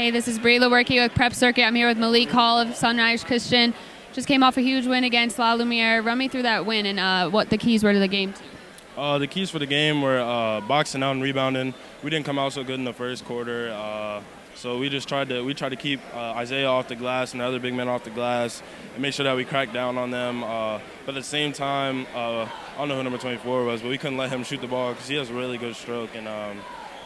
Hey, this is Lewerke with Prep Circuit. I'm here with Malik Hall of Sunrise Christian. Just came off a huge win against La Lumiere. Run me through that win and what the keys were to the game. The keys for the game were boxing out and rebounding. We didn't come out so good in the first quarter, so we tried to keep Isaiah off the glass and the other big men off the glass and make sure that we cracked down on them. But at the same time, I don't know who number 24 was, but we couldn't let him shoot the ball because he has a really good stroke, and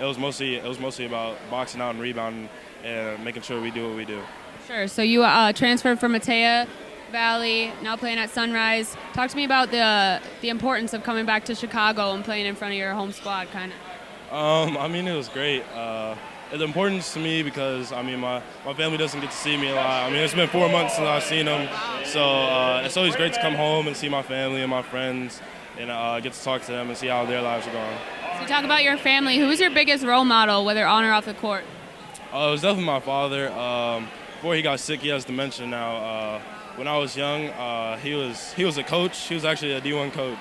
it was mostly about boxing out and rebounding and making sure we do what we do. Sure. So you transferred from Matea Valley, now playing at Sunrise. Talk to me about the importance of coming back to Chicago and playing in front of your home squad, kind of. I mean, it was great. The importance to me because, I mean, my family doesn't get to see me a lot. I mean, it's been 4 months since I've seen them, so it's always great to come home and see my family and my friends and get to talk to them and see how their lives are going. So you talk about your family. Who was your biggest role model, whether on or off the court? It was definitely my father. Before he got sick, he has dementia now. When I was young, he was a coach. He was actually a D1 coach.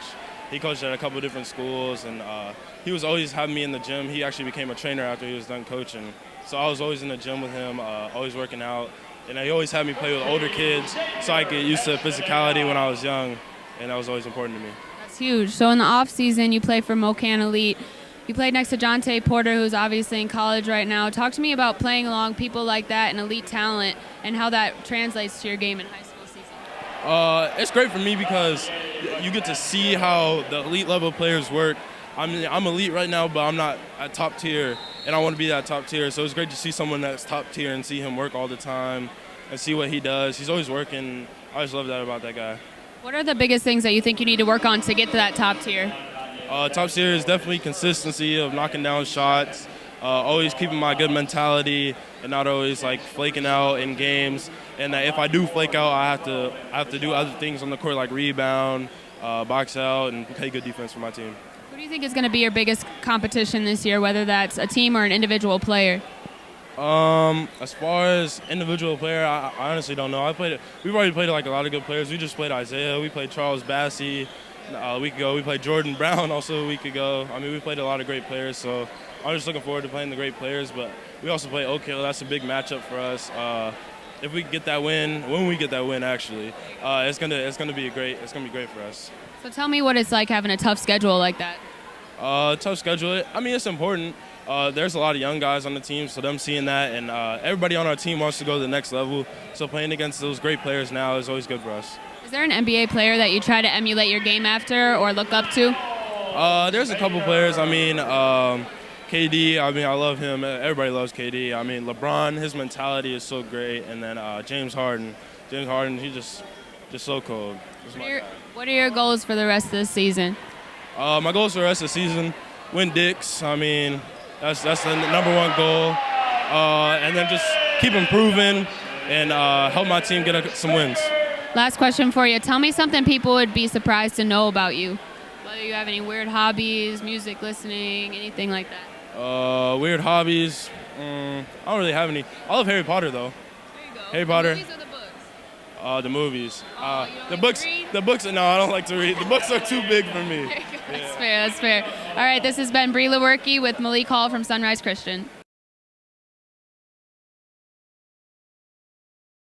He coached at a couple of different schools, and he was always having me in the gym. He actually became a trainer after he was done coaching. So I was always in the gym with him, always working out. And he always had me play with older kids so I could get used to physicality when I was young, and that was always important to me. That's huge. So in the off season, you play for Mocan Elite. You played next to Jonte Porter, who's obviously in college right now. Talk to me about playing along people like that and elite talent and how that translates to your game in high school season. It's great for me because you get to see how the elite level players work. I'm elite right now, but I'm not at top tier, and I want to be at top tier. So it's great to see someone that's top tier and see him work all the time and see what he does. He's always working. I just love that about that guy. What are the biggest things that you think you need to work on to get to that top tier? Top tier is definitely consistency of knocking down shots, always keeping my good mentality and not always like flaking out in games. And if I do flake out, I have to do other things on the court like rebound, box out, and play good defense for my team. Who do you think is going to be your biggest competition this year, whether that's a team or an individual player? As far as individual player, I honestly don't know. We've already played like a lot of good players. We just played Isaiah. We played Charles Bassey. A week ago, we played Jordan Brown also a week ago. I mean, we played a lot of great players, so I'm just looking forward to playing the great players. But we also play Oak Hill. That's a big matchup for us. If we get that win, when we get that win, actually, it's gonna be great for us. So tell me what it's like having a tough schedule like that. Tough schedule. I mean, it's important. There's a lot of young guys on the team, so them seeing that, and everybody on our team wants to go to the next level. So playing against those great players now is always good for us. Is there an NBA player that you try to emulate your game after or look up to? There's a couple players. I mean, KD, I mean, I love him. Everybody loves KD. I mean, LeBron, his mentality is so great. And then James Harden. He's just so cold. What are your goals for the rest of the season? My goals for the rest of the season, win Dicks. I mean, that's the number one goal. And then just keep improving and help my team get some wins. Last question for you. Tell me something people would be surprised to know about you. Whether you have any weird hobbies, music listening, anything like that. Weird hobbies. I don't really have any. I love Harry Potter, though. There you go. Harry Potter. The movies or the books? The movies. You don't the like books. to read? The books. No, I don't like to read. The books are too big for me. That's fair. All right, this has been Lewerke with Malik Hall from Sunrise Christian.